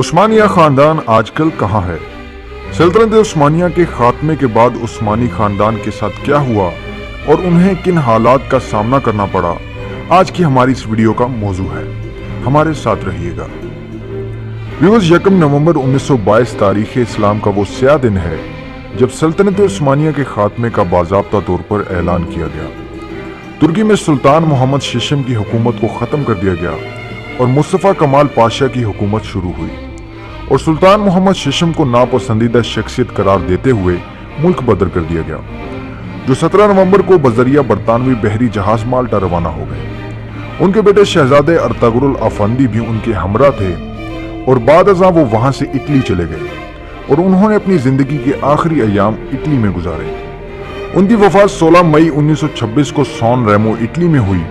عثمانیہ خاندان آج کل کہاں ہے؟ سلطنت عثمانیہ کے خاتمے کے بعد عثمانی خاندان کے ساتھ کیا ہوا اور انہیں کن حالات کا سامنا کرنا پڑا، آج کی ہماری اس ویڈیو کا موضوع ہے۔ ہمارے ساتھ رہیے گا۔ ویورز، 1 نومبر 1922 تاریخ اسلام کا وہ سیاہ دن ہے جب سلطنت عثمانیہ کے خاتمے کا باضابطہ طور پر اعلان کیا گیا۔ ترکی میں سلطان محمد ششم کی حکومت کو ختم کر دیا گیا اور مصطفیٰ کمال پاشا کی حکومت شروع ہوئی، اور سلطان محمد ششم کو ناپسندیدہ شخصیت قرار دیتے ہوئے ملک بدر کر دیا گیا، جو 17 نومبر کو بذریعہ برطانوی بحری جہاز مالٹا روانہ ہو گئے۔ ان کے بیٹے شہزادے ارطغرل افندی بھی ان کے ہمراہ تھے، اور بعد ازاں وہ وہاں سے اٹلی چلے گئے اور انہوں نے اپنی زندگی کے آخری ایام اٹلی میں گزارے۔ ان کی وفات 16 مئی 1926 کو سان ریمو اٹلی میں ہوئی،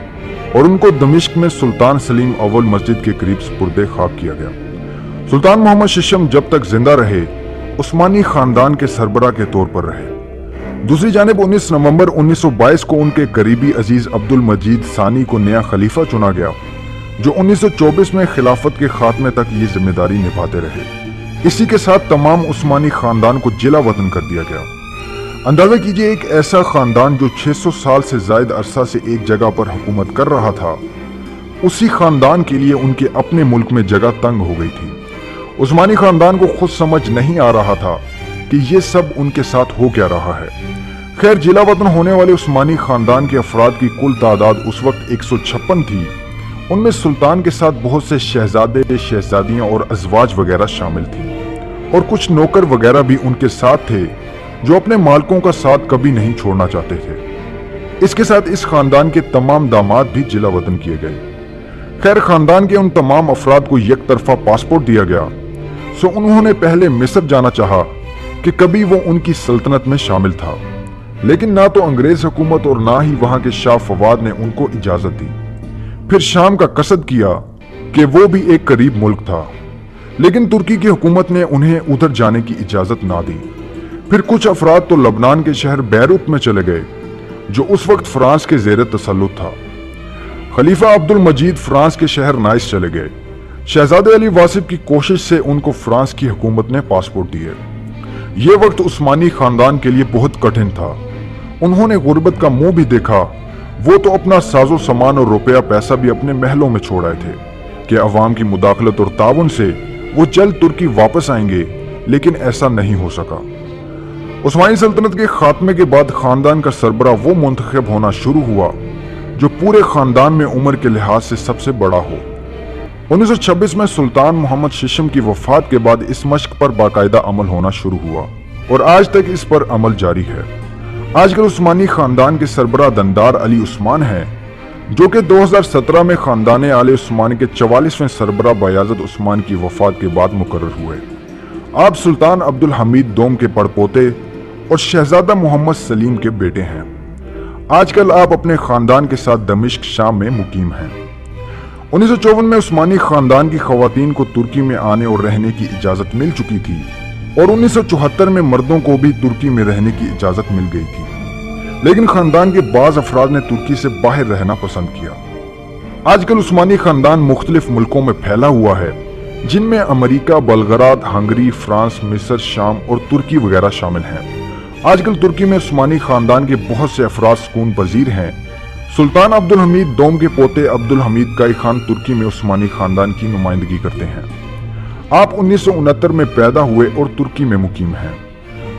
اور ان کو دمشق میں سلطان سلیم اول مسجد کے قریب سپرد خاک کیا گیا۔ سلطان محمد ششم جب تک زندہ رہے عثمانی خاندان کے سربراہ کے طور پر رہے۔ دوسری جانب 19 نومبر 1922 کو ان کے قریبی عزیز عبد المجید ثانی کو نیا خلیفہ چنا گیا، جو 1924 میں خلافت کے خاتمے تک یہ ذمہ داری نبھاتے رہے۔ اسی کے ساتھ تمام عثمانی خاندان کو جلا وطن کر دیا گیا۔ اندازہ کیجئے، ایک ایسا خاندان جو 600 سال سے زائد عرصہ سے ایک جگہ پر حکومت کر رہا تھا، اسی خاندان کے لیے ان کے اپنے ملک میں جگہ تنگ ہو گئی تھی۔ عثمانی خاندان کو خود سمجھ نہیں آ رہا تھا کہ یہ سب ان کے ساتھ ہو کیا رہا ہے۔ خیر، جلا وطن ہونے والے عثمانی خاندان کے افراد کی کل تعداد اس وقت 156 تھی۔ ان میں سلطان کے ساتھ بہت سے شہزادے، شہزادیاں اور ازواج وغیرہ شامل تھیں، اور کچھ نوکر وغیرہ بھی ان کے ساتھ تھے جو اپنے مالکوں کا ساتھ کبھی نہیں چھوڑنا چاہتے تھے۔ اس کے ساتھ اس خاندان کے تمام داماد بھی جلا وطن کیے گئے۔ خیر، خاندان کے ان تمام افراد کو یک طرفہ پاسپورٹ دیا گیا، سو انہوں نے پہلے مصر جانا چاہا کہ کبھی وہ ان کی سلطنت میں شامل تھا، لیکن نہ تو انگریز حکومت اور نہ ہی وہاں کے شاہ فواد نے ان کو اجازت دی۔ پھر شام کا قصد کیا کہ وہ بھی ایک قریب ملک تھا، لیکن ترکی کی حکومت نے انہیں ادھر جانے کی اجازت نہ دی۔ پھر کچھ افراد تو لبنان کے شہر بیروت میں چلے گئے، جو اس وقت فرانس کے زیر تسلط تھا۔ خلیفہ عبد المجید فرانس کے شہر نائس چلے گئے۔ شہزادے علی واصف کی کوشش سے ان کو فرانس کی حکومت نے پاسپورٹ دیے۔ یہ وقت عثمانی خاندان کے لیے بہت کٹھن تھا۔ انہوں نے غربت کا منہ بھی دیکھا۔ وہ تو اپنا ساز و سامان اور روپیہ پیسہ بھی اپنے محلوں میں چھوڑ آئے تھے کہ عوام کی مداخلت اور تعاون سے وہ جلد ترکی واپس آئیں گے، لیکن ایسا نہیں ہو سکا۔ عثمانی سلطنت کے خاتمے کے بعد خاندان کا سربراہ وہ منتخب ہونا شروع ہوا جو پورے خاندان میں عمر کے لحاظ سے سب سے بڑا ہو۔ 1926 میں سلطان محمد ششم کی وفات کے بعد اس مشق پر باقاعدہ عمل ہونا شروع ہوا، اور آج تک اس پر عمل جاری ہے۔ آج کل عثمانی خاندان کے سربراہ دندار علی عثمان ہیں، جو کہ 2017 میں خاندان آل عثمان کے 44ویں سربراہ بایزید عثمان کی وفات کے بعد مقرر ہوئے۔ آپ سلطان عبد الحمید دوم کے پڑپوتے اور شہزادہ محمد سلیم کے بیٹے ہیں۔ آج کل آپ اپنے خاندان کے ساتھ دمشق، شام میں مقیم ہیں۔ 1954 میں عثمانی خاندان کی خواتین کو ترکی میں آنے اور رہنے کی اجازت مل چکی تھی، اور 1974 میں مردوں کو بھی ترکی میں رہنے کی اجازت مل گئی تھی، لیکن خاندان کے بعض افراد نے ترکی سے باہر رہنا پسند کیا۔ آج کل عثمانی خاندان مختلف ملکوں میں پھیلا ہوا ہے، جن میں امریکہ، بلغراد، ہنگری، فرانس، مصر، شام اور ترکی وغیرہ شامل ہیں۔ آج کل ترکی میں عثمانی خاندان کے بہت سے افراد سکون پذیر ہیں۔ سلطان عبد الحمید دوم کے پوتے عبد الحمید کائی خان ترکی میں عثمانی خاندان کی نمائندگی کرتے ہیں۔ آپ 1969 میں پیدا ہوئے اور ترکی میں مقیم ہیں۔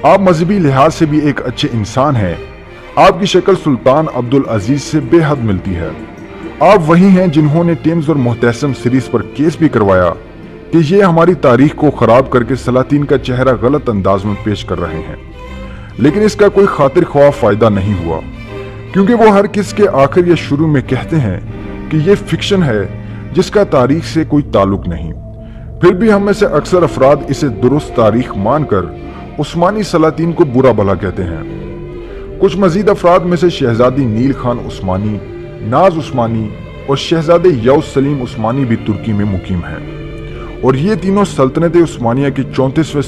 آپ مذہبی لحاظ سے بھی ایک اچھے انسان ہیں۔ آپ کی شکل سلطان عبد العزیز سے بے حد ملتی ہے۔ آپ وہی ہیں جنہوں نے ٹیمز اور محتسم سیریز پر کیس بھی کروایا کہ یہ ہماری تاریخ کو خراب کر کے سلاطین کا چہرہ غلط انداز میں پیش کر رہے ہیں، لیکن اس کا کوئی خاطر خواہ فائدہ نہیں ہوا، کیونکہ وہ ہر کس کے آخر یا شروع میں کہتے ہیں کہ یہ فکشن ہے جس کا تاریخ سے کوئی تعلق نہیں۔ پھر بھی ہم میں سے اکثر افراد اسے درست تاریخ مان کر عثمانی سلاطین کو برا بھلا کہتے ہیں۔ کچھ مزید افراد میں سے شہزادی نیل خان عثمانی، ناز عثمانی اور شہزادے یوز سلیم عثمانی بھی ترکی میں مقیم ہیں، اور یہ تینوں سلطنت عثمانیہ کے 34ویں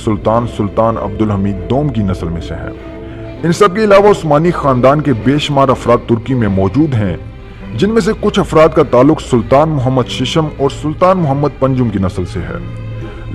سلطان عبد الحمید دوم کی نسل میں سے ہیں۔ ان سب کے علاوہ عثمانی خاندان کے بے شمار افراد ترکی میں موجود ہیں، جن میں سے کچھ افراد کا تعلق سلطان محمد ششم اور سلطان محمد پنجم کی نسل سے ہے،